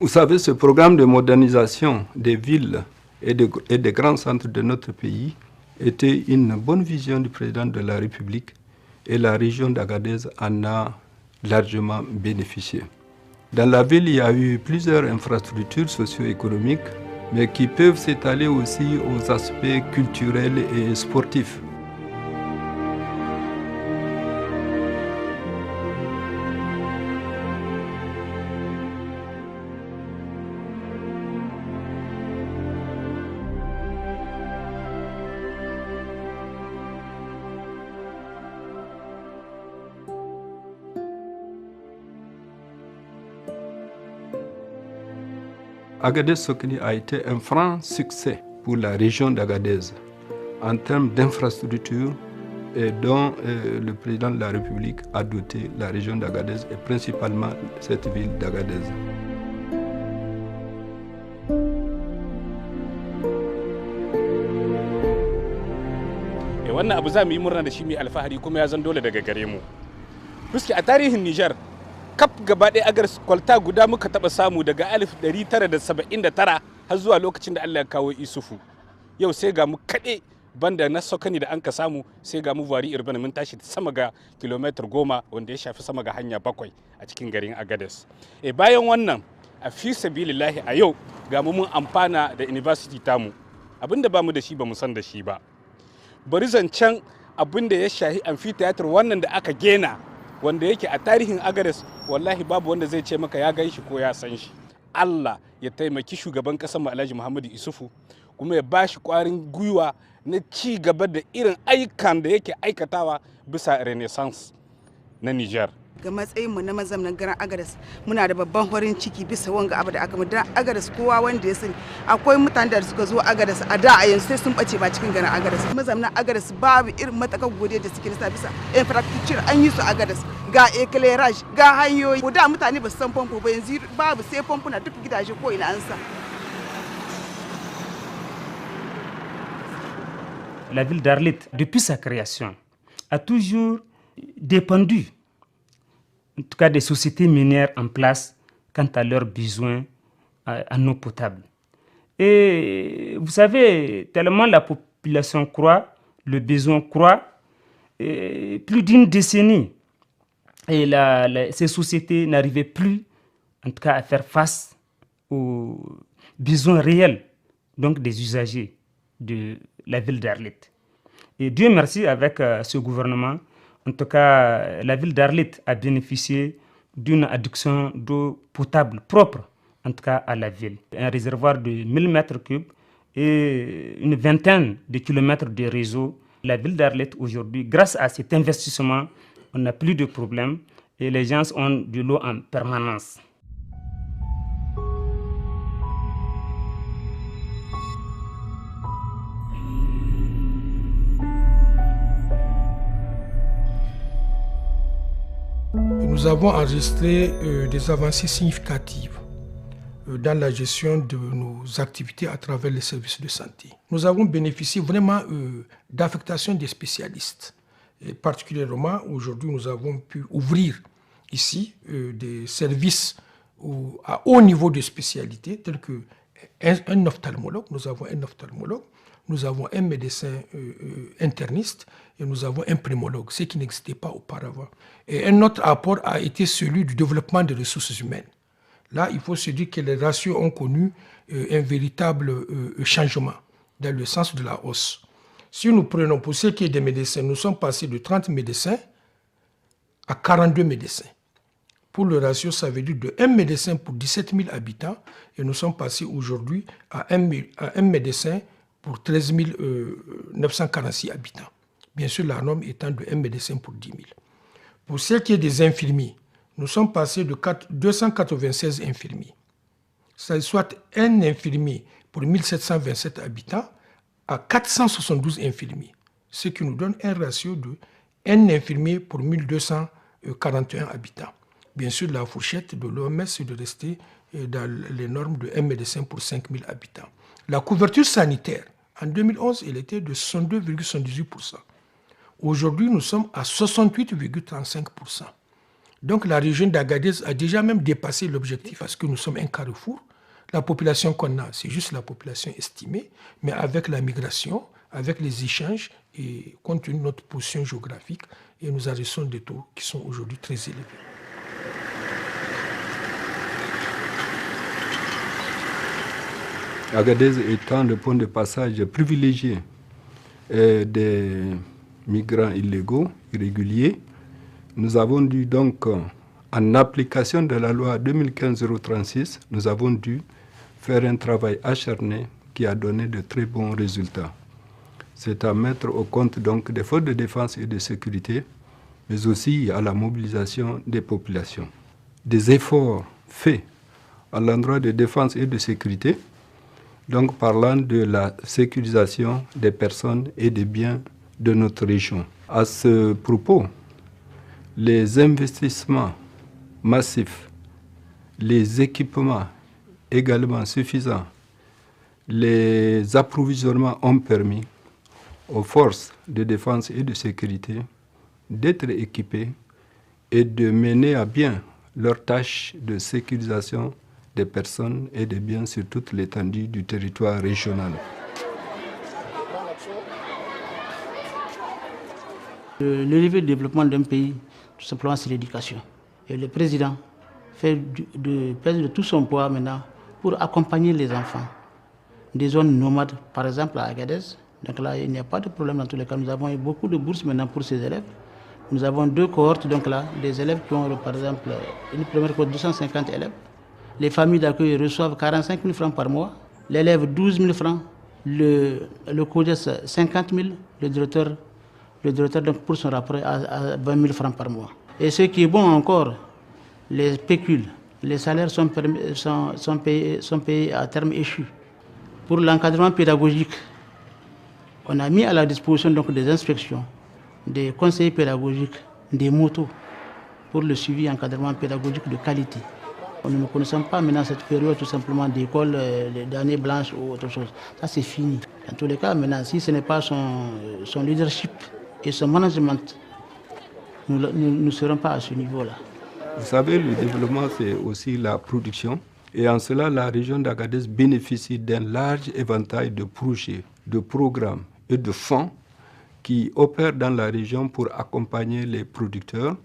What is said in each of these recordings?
Vous savez, ce programme de modernisation des villes et des grands centres de notre pays était une bonne vision du président de la République et la région d'Agadez en a largement bénéficié. Dans la ville, il y a eu plusieurs infrastructures socio-économiques, mais qui peuvent s'étaler aussi aux aspects culturels et sportifs. Agadez Sokni a été un franc succès pour la région d'Agadez en termes d'infrastructures et dont le président de la République a doté la région d'Agadez et principalement cette ville d'Agadez. Wannan abu za mu yi murna da shi mai alfahari kuma ya zan dole daga gare mu. Fuski a tarihin Niger kaf gaba ɗaya Agadez kwalta guda muka taɓa samu daga 1979 har zuwa lokacin da Allah ya kawo Isufu. Yau sai ga mu kaɗe banda na Sokani da an ka samu sai ga mu Vuari Urban mun tashi sama ga kilomitar 10 wanda ya shafi sama ga hanya 7 a cikin garin Agadez. Bayan wannan a fi sabilillahi a yau ga mu mun amfana da university tamu. Abinda ba mu da shi ba mu san da shi ba. Bari zancen abinda ya shahi amphitheater wannan da aka gena wanda yake a tarihin Agadez wallahi babu wanda zai ce maka ya gan shi ko ya san shi. Allah ya taimaki shugaban ƙasar mu Alhaji Muhammadu Isufu kuma ya ba shi ƙwarin gwiwa na ci gaba da irin ayyukan da yake aikatawa bisa renaissance na Niger. Ga matsayin mu na mazaunan garin Agadez muna da babban farin ciki bisa wanga abu da aka muda Agadez kowa wanda ya sani akwai mutanen da suka zo Agadez a da a yanzu sai sun bace ba cikin garin Agadez mazaunan Agadez babu irin matakan godiya da suke nisa bisa infrastructure an yi su Agadez ga eclairage ga hanyoyi ko da mutane ba su san famfo ba yanzu babu sai famfuna duk gidaje ko ina an sa. La ville d'Arlit depuis sa création a toujours dépendu en tout cas des sociétés minières en place quant à leurs besoins en eau potable. Et vous savez, tellement la population croît, le besoin croît, plus d'une décennie, et ces sociétés n'arrivaient plus, en tout cas, à faire face aux besoins réels donc des usagers de la ville d'Arlit. Et Dieu merci, avec ce gouvernement, en tout cas, la ville d'Arlit a bénéficié d'une adduction d'eau potable propre, en tout cas à la ville. Un réservoir de 1000 m3 et une vingtaine de kilomètres de réseau. La ville d'Arlit aujourd'hui, grâce à cet investissement, on n'a plus de problèmes et les gens ont de l'eau en permanence. Nous avons enregistré des avancées significatives dans la gestion de nos activités à travers les services de santé. Nous avons bénéficié vraiment d'affectation des spécialistes. Et particulièrement, aujourd'hui, nous avons pu ouvrir ici des services à haut niveau de spécialité, tels qu'un ophtalmologue. Nous avons un ophtalmologue, nous avons un médecin interniste et nous avons un pneumologue, ce qui n'existait pas auparavant. Et un autre apport a été celui du développement des ressources humaines. Là, il faut se dire que les ratios ont connu un véritable changement dans le sens de la hausse. Si nous prenons pour ce qui est des médecins, nous sommes passés de 30 médecins à 42 médecins. Pour le ratio, ça veut dire de 1 médecin pour 17 000 habitants et nous sommes passés aujourd'hui à un médecin pour 13 946 habitants. Bien sûr, la norme étant de 1 médecin pour 10 000. Pour ce qui est des infirmiers, nous sommes passés de 296 infirmiers, soit un infirmier pour 1727 habitants à 472 infirmiers, ce qui nous donne un ratio de 1 infirmier pour 1241 habitants. Bien sûr, la fourchette de l'OMS est de rester dans les normes de 1 médecin pour 5000 habitants. La couverture sanitaire, en 2011, elle était de 62,78%. Aujourd'hui, nous sommes à 68,35%. Donc la région d'Agadez a déjà même dépassé l'objectif parce que nous sommes un carrefour. La population qu'on a, c'est juste la population estimée, mais avec la migration, avec les échanges et compte tenu de notre position géographique, et nous adressons des taux qui sont aujourd'hui très élevés. Agadez étant le point de passage privilégié des migrants illégaux, irréguliers, nous avons dû donc, en application de la loi 2015-036, nous avons dû faire un travail acharné qui a donné de très bons résultats. C'est à mettre au compte donc des forces de défense et de sécurité, mais aussi à la mobilisation des populations. Des efforts faits à l'endroit de défense et de sécurité, donc parlant de la sécurisation des personnes et des biens de notre région. À ce propos, les investissements massifs, les équipements également suffisants, les approvisionnements ont permis aux forces de défense et de sécurité d'être équipées et de mener à bien leurs tâches de sécurisation des personnes et des biens sur toute l'étendue du territoire régional. Le levier de développement d'un pays, tout simplement, c'est l'éducation. Et le président pèse de tout son poids maintenant pour accompagner les enfants des zones nomades, par exemple à Agadez. Donc là, il n'y a pas de problème dans tous les cas. Nous avons eu beaucoup de bourses maintenant pour ces élèves. Nous avons 2 cohortes, donc là, des élèves qui ont, par exemple, une première cohorte de 250 élèves. Les familles d'accueil reçoivent 45 000 francs par mois. L'élève, 12 000 francs. Le CODES, 50 000. Le directeur donc, pour son rapport, à 20 000 francs par mois. Et ce qui est bon encore, les pécules, les salaires sont payés à terme échu. Pour l'encadrement pédagogique, on a mis à la disposition donc, des inspections, des conseillers pédagogiques, des motos pour le suivi et encadrement pédagogique de qualité. Nous ne connaissons pas maintenant cette période tout simplement d'école, d'année blanche ou autre chose. Ça c'est fini. En tous les cas, maintenant, si ce n'est pas son leadership et son management, nous ne serons pas à ce niveau-là. Vous savez, le développement, c'est aussi la production. Et en cela, la région d'Agadez bénéficie d'un large éventail de projets, de programmes et de fonds qui opèrent dans la région pour accompagner les producteurs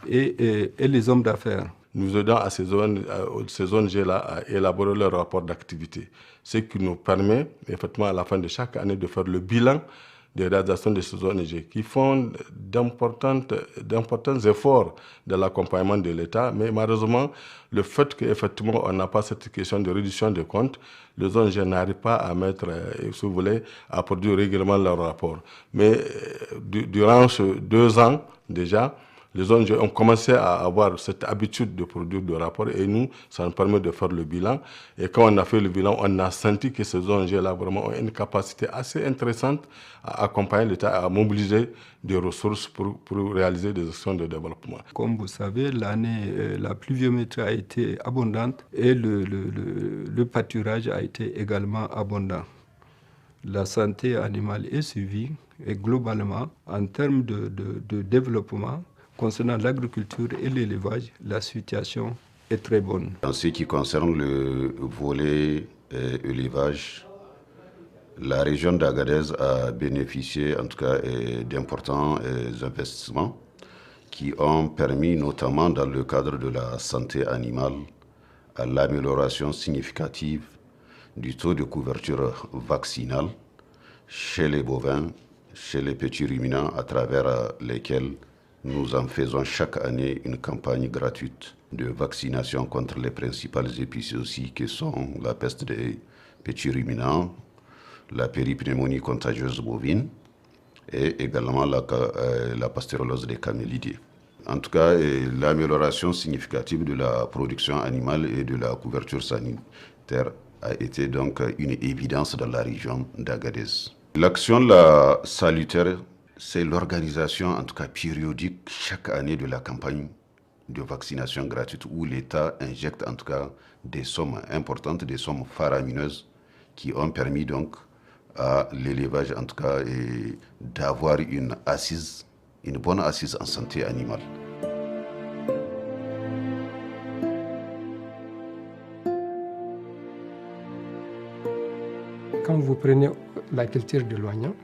et les hommes d'affaires. Nous aidons à ces ONG-là à élaborer leur rapport d'activité, ce qui nous permet, effectivement, à la fin de chaque année, de faire le bilan des réalisations de ces ONG qui font d'importants efforts de l'accompagnement de l'État. Mais malheureusement, le fait qu'effectivement on n'a pas cette question de réduction de comptes, les ONG n'arrivent pas à mettre, si vous voulez, à produire régulièrement leur rapport. Mais durant ces 2 ans déjà, les ONG ont commencé à avoir cette habitude de produire des rapports et nous, ça nous permet de faire le bilan. Et quand on a fait le bilan, on a senti que ces ONG-là vraiment ont une capacité assez intéressante à accompagner l'État, à mobiliser des ressources pour réaliser des actions de développement. Comme vous savez, l'année, la pluviométrie a été abondante et le pâturage a été également abondant. La santé animale est suivie et globalement, en termes de développement, concernant l'agriculture et l'élevage, la situation est très bonne. En ce qui concerne le volet élevage, la région d'Agadez a bénéficié en tout cas d'importants investissements qui ont permis notamment dans le cadre de la santé animale à l'amélioration significative du taux de couverture vaccinale chez les bovins, chez les petits ruminants à travers lesquels nous en faisons chaque année une campagne gratuite de vaccination contre les principales épizooties qui sont la peste des petits ruminants, la péripneumonie contagieuse bovine et également la pasteurellose des camélidés. En tout cas, l'amélioration significative de la production animale et de la couverture sanitaire a été donc une évidence dans la région d'Agadez. L'action la salutaire, c'est l'organisation, en tout cas périodique, chaque année de la campagne de vaccination gratuite où l'État injecte en tout cas des sommes importantes, des sommes faramineuses qui ont permis donc à l'élevage en tout cas d'avoir une bonne assise en santé animale. vous prenez la culture de l'oignon,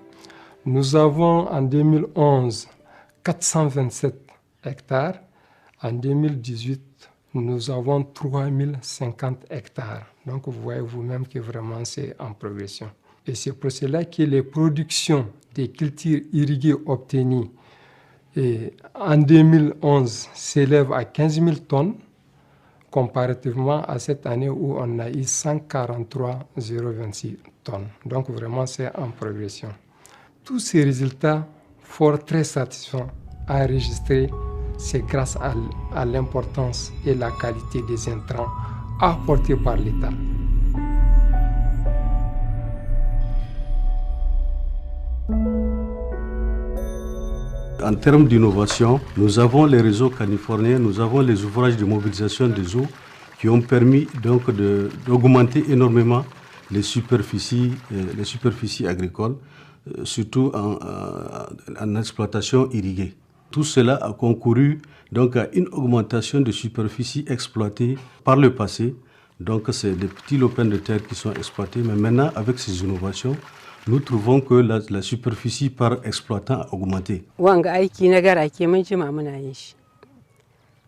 nous avons en 2011 427 hectares. En 2018, nous avons 3050 hectares. Donc vous voyez vous-même que vraiment c'est en progression. Et c'est pour cela que les productions des cultures irriguées obtenues en 2011 s'élèvent à 15 000 tonnes, comparativement à cette année où on a eu 143,026 tonnes. Donc vraiment c'est en progression. Tous ces résultats forts très satisfaisants enregistrés, c'est grâce à l'importance et la qualité des intrants apportés par l'État. En termes d'innovation, nous avons les réseaux californiens, nous avons les ouvrages de mobilisation des eaux qui ont permis donc d'augmenter énormément les superficies agricoles, surtout en exploitation irriguée. Tout cela a concouru donc à une augmentation de superficie exploitée par le passé. Donc c'est des petits lopins de terre qui sont exploités, mais maintenant avec ces innovations, nous trouvons que la superficie par exploitant a augmenté. Wanga aiki na garake mun jima muna yin shi.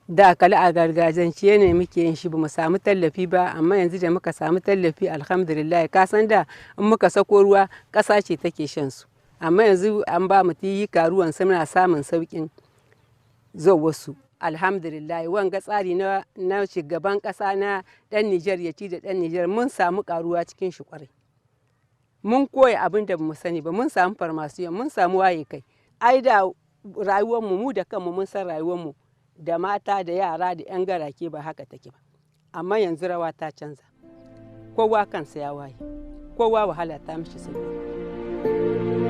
Da kala a gargajiyance ne muke yin shi, ba mu samu tallafi ba, amma yanzu da muka samu tallafi alhamdulillah. Ka san da in muka sako ruwa ƙasa ce take shan su, amma yanzu an ba mu yi karuwan sai muna samun sauƙin zuwa su. Alhamdulillah wanga tsari na shugaban ƙasa na ɗan Nijar ya ci da ɗan Nijar mun samu karuwa cikin shi kwarai. Mun koya abin da mu sani ba, mun samu farmasiyon, mun samu waye kai. Ai da rayuwarmu mu da kanmu mun san rayuwarmu da mata da yara da 'yan garake ba haka take ba. Amma yanzu rawa ta canza. Kowa kansa ya waye, kowa wahala ta mishi sauki.